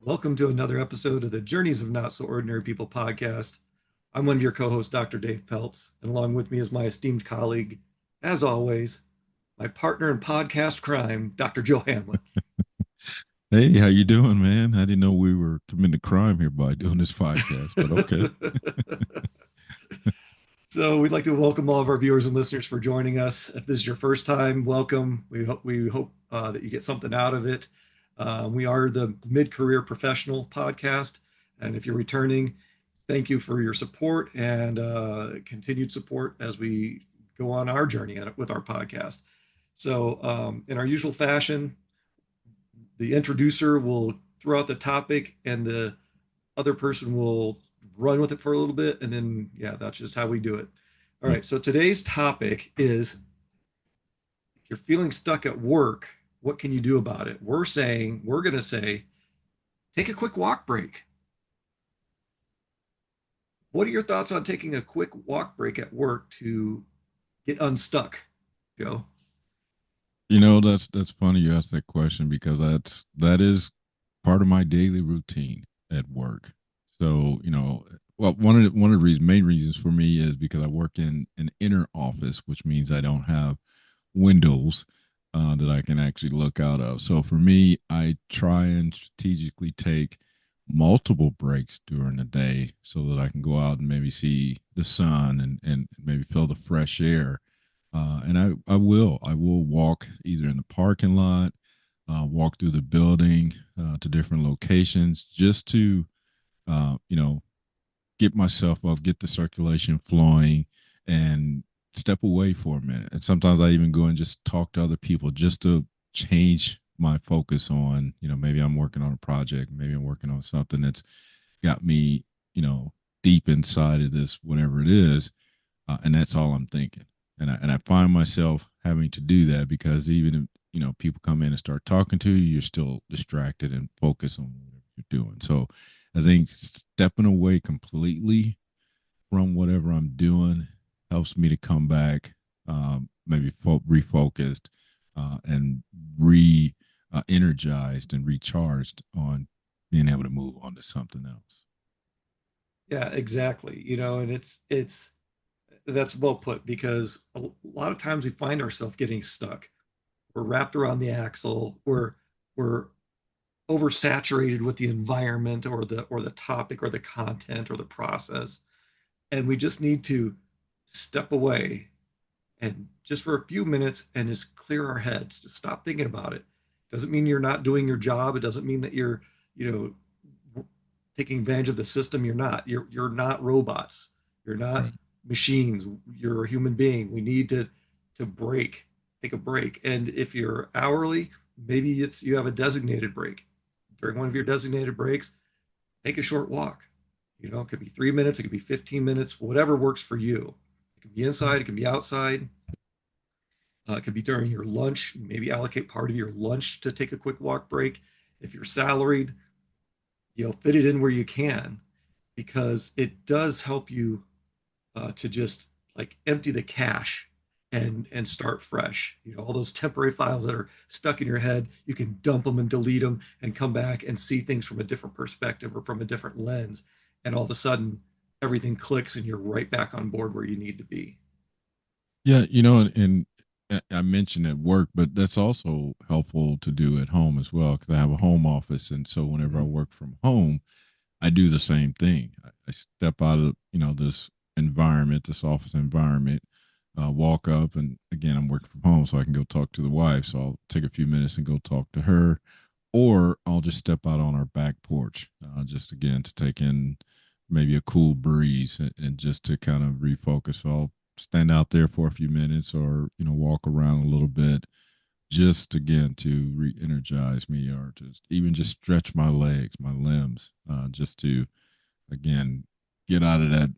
Welcome to another episode of the Journeys of Not So Ordinary People podcast. I'm one of your co hosts, Dr. Dave Peltz, and along with me is my esteemed colleague, as always, my partner in podcast crime, Dr. Joe Hamlett. Hey, how you doing, man? I didn't know we were committing crime here by doing this podcast, but okay. So we'd like to welcome all of our viewers and listeners for joining us. If this is your first time, welcome. We hope that you get something out of it. We are the mid-career professional podcast, and if you're returning, thank you for your support and continued support as we go on our journey with our podcast. So, in our usual fashion, the introducer will throw out the topic, and the other person will run with it for a little bit, and then yeah, that's just how we do it. All Yep. right. So today's topic is if you're feeling stuck at work, what can you do about it? We're going to say, take a quick walk break. What are your thoughts on taking a quick walk break at work to get unstuck, Joe? That's funny you asked that question because that is part of my daily routine at work. So, well, one of the main reasons for me is because I work in an inner office, which means I don't have windows that I can actually look out of. So for me, I try and strategically take multiple breaks during the day so that I can go out and maybe see the sun and maybe feel the fresh air. And I will walk either in the parking lot, walk through the building to different locations just to, uh, you know, get myself up, get the circulation flowing, and step away for a minute. And sometimes I even go and just talk to other people just to change my focus on, maybe I'm working on a project, maybe I'm working on something that's got me, deep inside of this, whatever it is. And that's all I'm thinking. And I find myself having to do that because even if, people come in and start talking to you, you're still distracted and focused on whatever you're doing. So I think stepping away completely from whatever I'm doing helps me to come back, maybe refocused and re energized and recharged on being able to move on to something else. Yeah, exactly. And it's that's well put because a lot of times we find ourselves getting stuck. We're wrapped around the axle. We're oversaturated with the environment or the topic or the content or the process, and we just need to step away and just for a few minutes and just clear our heads, just stop thinking about it. Doesn't mean you're not doing your job. It doesn't mean that you're you know taking advantage of the system. You're not robots. You're not Right. machines. You're a human being. We need to take a break. And if you're hourly, maybe it's you have a designated break. During one of your designated breaks, take a short walk. It could be 3 minutes, it could be 15 minutes, whatever works for you. It can be inside, it can be outside. It could be during your lunch. Maybe allocate part of your lunch to take a quick walk break. If you're salaried, fit it in where you can because it does help you to just like empty the cache and start fresh. All those temporary files that are stuck in your head, you can dump them and delete them and come back and see things from a different perspective or from a different lens. And all of a sudden, everything clicks and you're right back on board where you need to be. Yeah, and I mentioned at work, but that's also helpful to do at home as well because I have a home office, and so whenever I Mhm. work from home, I do the same thing. I step out of this environment, this office environment, walk up, and again, I'm working from home, so I can go talk to the wife. So I'll take a few minutes and go talk to her, or I'll just step out on our back porch, just again to take in maybe a cool breeze and just to kind of refocus. So I'll stand out there for a few minutes, or walk around a little bit, just again to re-energize me, or just even just stretch my legs, my limbs, just to again get out of that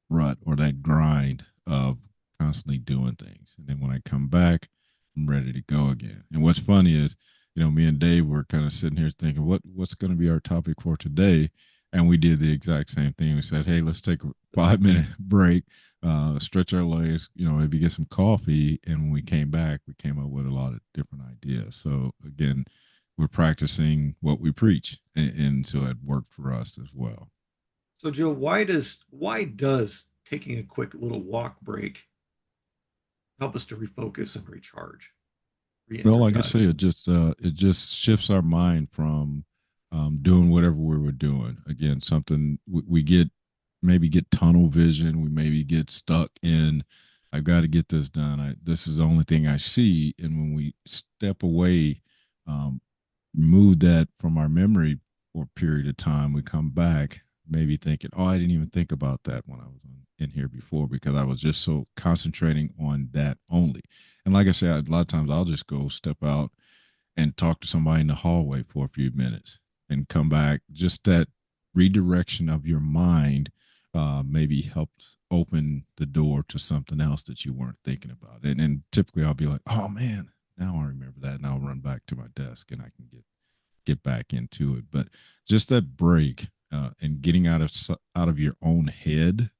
rut or that grind of constantly doing things. And then when I come back, I'm ready to go again. And what's funny is, me and Dave were kind of sitting here thinking, what's going to be our topic for today? And we did the exact same thing. We said, hey, let's take a 5 minute break, stretch our legs, maybe get some coffee. And when we came back, we came up with a lot of different ideas. So again, we're practicing what we preach, and so it worked for us as well. So Joe, why does taking a quick little walk break help us to refocus and recharge, Well, like I say, re-energize? it just shifts our mind from doing whatever we were doing. Again, something we get, maybe get tunnel vision. We maybe get stuck in, I've got to get this done. This is the only thing I see. And when we step away, um, remove that from our memory for a period of time, we come back maybe thinking, oh, I didn't even think about that when I was in here before, because I was just so concentrating on that only. And like I said, a lot of times I'll just go step out and talk to somebody in the hallway for a few minutes and come back. Just that redirection of your mind maybe helps open the door to something else that you weren't thinking about. And typically I'll be like, oh man, now I remember that, and I'll run back to my desk and I can get back into it. But just that break and getting out of your own head,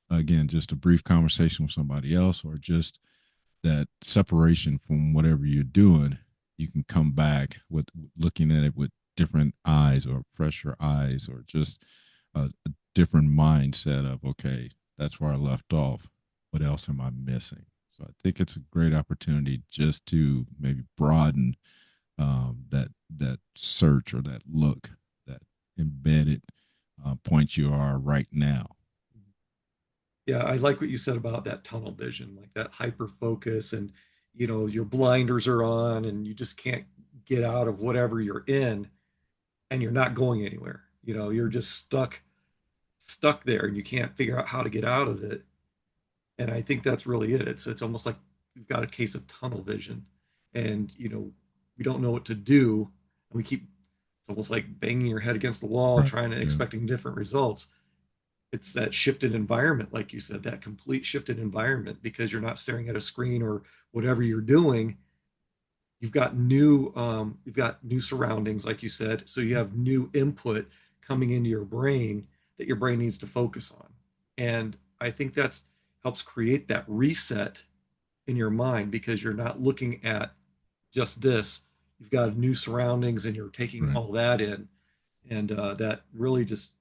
again, just a brief conversation with somebody else, or just that separation from whatever you're doing, you can come back with looking at it with different eyes, or fresher eyes, or just a different mindset of, okay, that's where I left off. What else am I missing? So I think it's a great opportunity just to maybe broaden that search, or that look, that embedded point you are right now. Yeah, I like what you said about that tunnel vision, like that hyper focus, and your blinders are on and you just can't get out of whatever you're in, and you're not going anywhere. You're just stuck there and you can't figure out how to get out of it. And I think that's really it. It's almost like we've got a case of tunnel vision, and we don't know what to do, and we keep it's almost like banging your head against the wall, Right. trying to Yeah. expecting different results. It's that shifted environment, like you said, that complete shifted environment, because you're not staring at a screen or whatever you're doing. You've got new surroundings, like you said, so you have new input coming into your brain that your brain needs to focus on. And I think that's helps create that reset in your mind, because you're not looking at just this. You've got new surroundings and you're taking Right. all that in, and that really just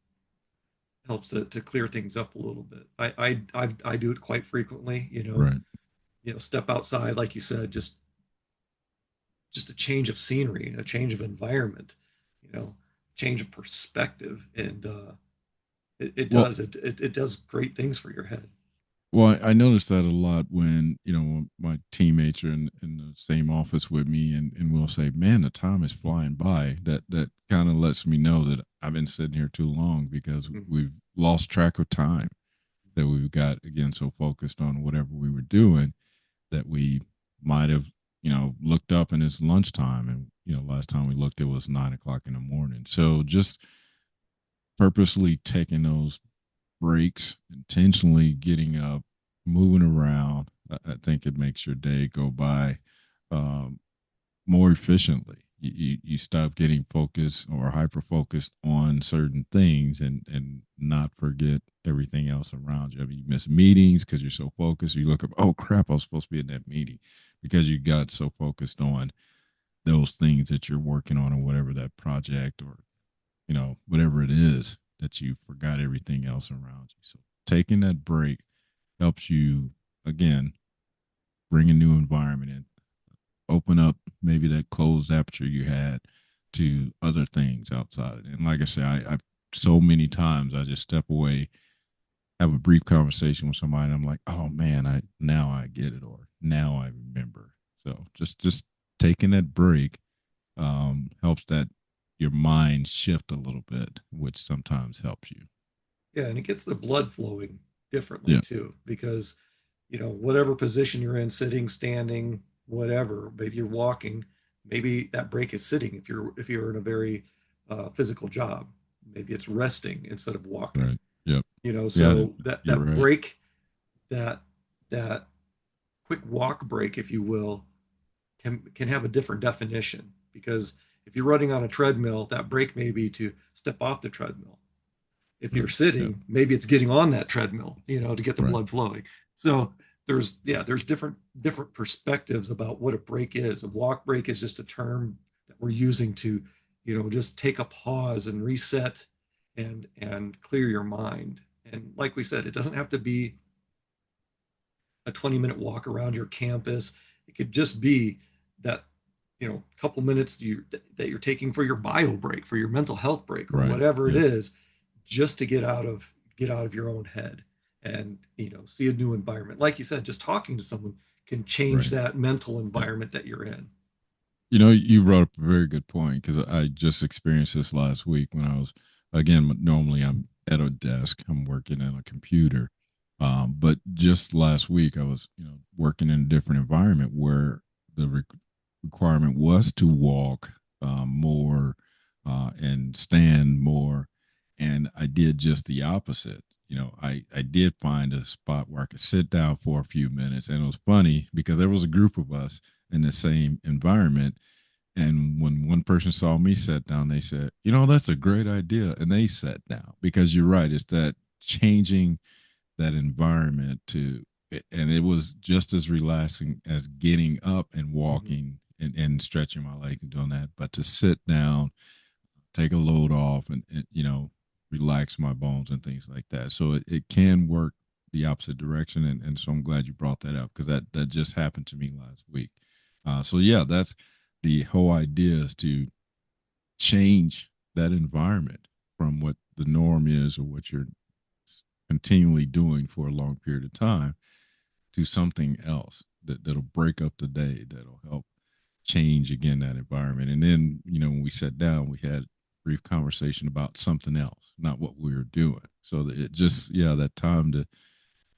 helps to clear things up a little bit. I do it quite frequently. Right. Step outside, like you said, just a change of scenery, a change of environment, you know, change of perspective, and it Well, does it does great things for your head. Well, I noticed that a lot when, my teammates are in the same office with me, and we'll say, man, the time is flying by. That kind of lets me know that I've been sitting here too long, because Mhm. we've lost track of time, that we've got, again, so focused on whatever we were doing, that we might have, looked up and it's lunchtime. And, last time we looked, it was 9 o'clock in the morning. So just purposely taking those breaks, intentionally getting up, moving around, I think it makes your day go by um, more efficiently. You stop getting focused or hyper focused on certain things, and not forget everything else around you. I mean, you miss meetings because you're so focused. You look up, oh crap, I was supposed to be in that meeting, because you got so focused on those things that you're working on, or whatever that project, or whatever it is, that you forgot everything else around you. So taking that break helps you, again, bring a new environment in, open up maybe that closed aperture you had to other things outside. And like I say, I've so many times I just step away, have a brief conversation with somebody, and I'm like, oh man, I get it, or now I remember. So just taking that break helps that your mind shift a little bit, which sometimes helps you. Yeah, and it gets the blood flowing differently Yeah. too, because whatever position you're in, sitting, standing, whatever, maybe you're walking, maybe that break is sitting if you're in a very physical job. Maybe it's resting instead of walking. Right. Yep. Yeah. So that You're that right. break, that that quick walk break, if you will, can have a different definition, because if you're running on a treadmill, that break may be to step off the treadmill. If you're Right. Yep. sitting, maybe it's getting on that treadmill, to get the Right. blood flowing. So there's different perspectives about what a break is. A walk break is just a term that we're using to, just take a pause and reset and clear your mind. And like we said, it doesn't have to be a 20-minute walk around your campus. It could just be that, couple minutes that you're taking for your bio break, for your mental health break, or Right. whatever it Yeah. is, just to get out of your own head and, see a new environment. Like you said, just talking to someone can change Right. that mental Yeah. environment that you're in. You brought up a very good point because I just experienced this last week when I was, again, normally I'm at a desk, I'm working on a computer. But just last week, I was, working in a different environment where the requirement was to walk more and stand more. And I did just the opposite. I did find a spot where I could sit down for a few minutes. And it was funny because there was a group of us in the same environment. And when one person saw me sit down, they said, that's a great idea. And they sat down because you're right. It's that changing that environment and it was just as relaxing as getting up and Mhm. walking and stretching my legs and doing that. But to sit down, take a load off and relax my bones and things like that. So it can work the opposite direction. And so I'm glad you brought that up because that just happened to me last week. So yeah, that's the whole idea is to change that environment from what the norm is or what you're continually doing for a long period of time to something else that'll break up the day, that'll help change again that environment. And then, when we sat down, we had a brief conversation about something else, not what we were doing. So that it just, yeah, that time to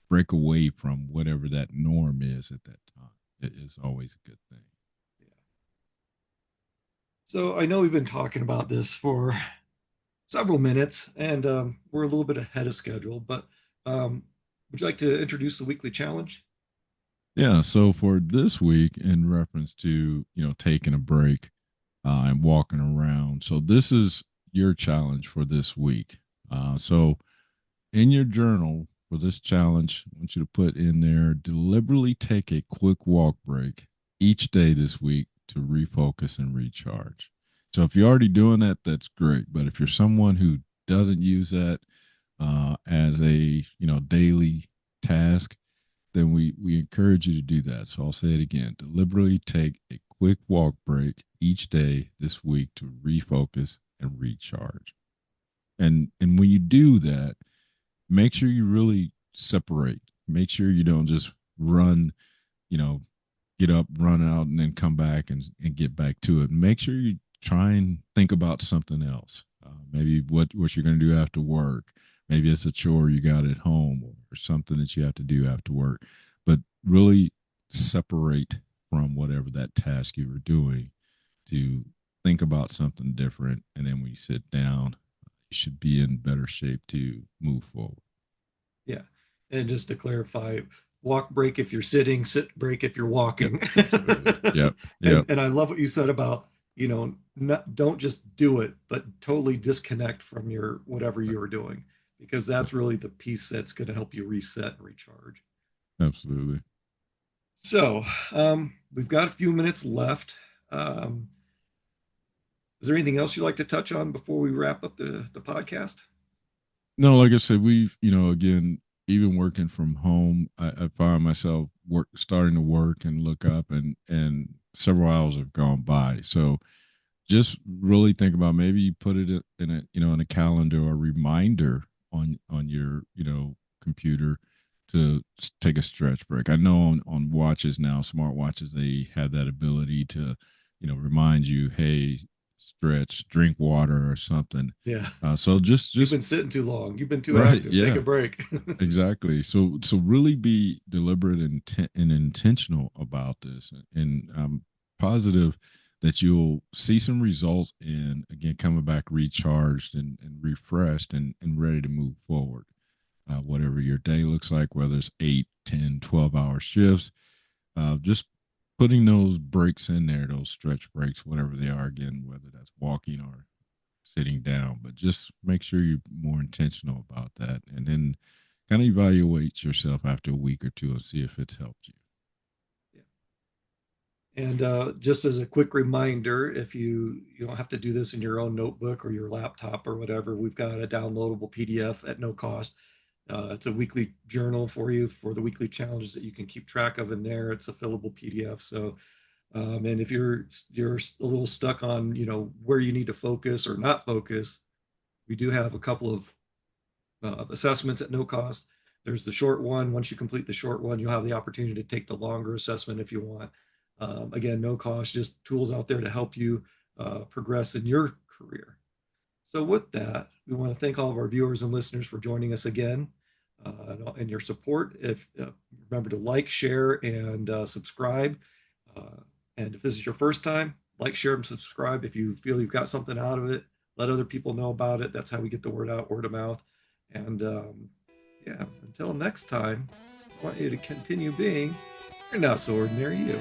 break away from whatever that norm is at that time, it is always a good thing. Yeah. So I know we've been talking about this for several minutes, and we're a little bit ahead of schedule, but would you like to introduce the weekly challenge? Yeah. So for this week, in reference to, taking a break and walking around. So this is your challenge for this week. So in your journal for this challenge, I want you to put in there deliberately take a quick walk break each day this week to refocus and recharge. So if you're already doing that, that's great. But if you're someone who doesn't use that as a daily task, then we encourage you to do that. So I'll say it again: deliberately take a quick walk break each day this week to refocus and recharge. And when you do that, make sure you really separate. Make sure you don't just run, you know, get up, run out, and then come back and get back to it. Make sure you try and think about something else. Maybe what you're going to do after work. Maybe it's a chore you got at home or something that you have to do after work. But really separate from whatever that task you were doing to think about something different. And then when you sit down, you should be in better shape to move forward. Yeah. And just to clarify, walk break if you're sitting, sit break if you're Yep, walking. absolutely. Yep, and yep, and I love what you said about, don't just do it, but totally disconnect from your whatever right, you're doing, because that's really the piece that's going to help you reset and recharge. absolutely. So, we've got a few minutes left. Um, is there anything else you'd like to touch on before we wrap up the podcast? No, like I said, we've again, even working from home, I find myself starting to work and look up, and several hours have gone by. So just really think about maybe you put it in a in a calendar or reminder on your computer to take a stretch break. I know on watches now, smart watches, they have that ability to remind you, hey, stretch, drink water or something. Yeah. So You've just been sitting too long. You've been too right, active. Take a yeah, break. exactly. So really be deliberate and intentional about this, and positive that you'll see some results in again coming back recharged and refreshed and ready to move forward. Whatever your day looks like, whether it's 8, 10, 12 hour shifts, just putting those breaks in there, those stretch breaks, whatever they are, again, whether that's walking or sitting down, but just make sure you're more intentional about that. And then kind of evaluate yourself after a week or two and see if it's helped you. Yeah. And just as a quick reminder, if you don't have to do this in your own notebook or your laptop or whatever, we've got a downloadable PDF at no cost. It's a weekly journal for you for the weekly challenges that you can keep track of in there. It's a fillable PDF. So, and if you're a little stuck on where you need to focus or not focus, we do have a couple of assessments at no cost. There's the short one. Once you complete the short one, you'll have the opportunity to take the longer assessment if you want. Again, no cost, just tools out there to help you progress in your career. So, with that, we want to thank all of our viewers and listeners for joining us again and your support. If remember to like, share, and subscribe. Uh, and if this is your first time, like, share, and subscribe. If you feel you've got something out of it, let other people know about it. That's how we get the word out, word of mouth. And yeah, until next time, I want you to continue being your not so ordinary you.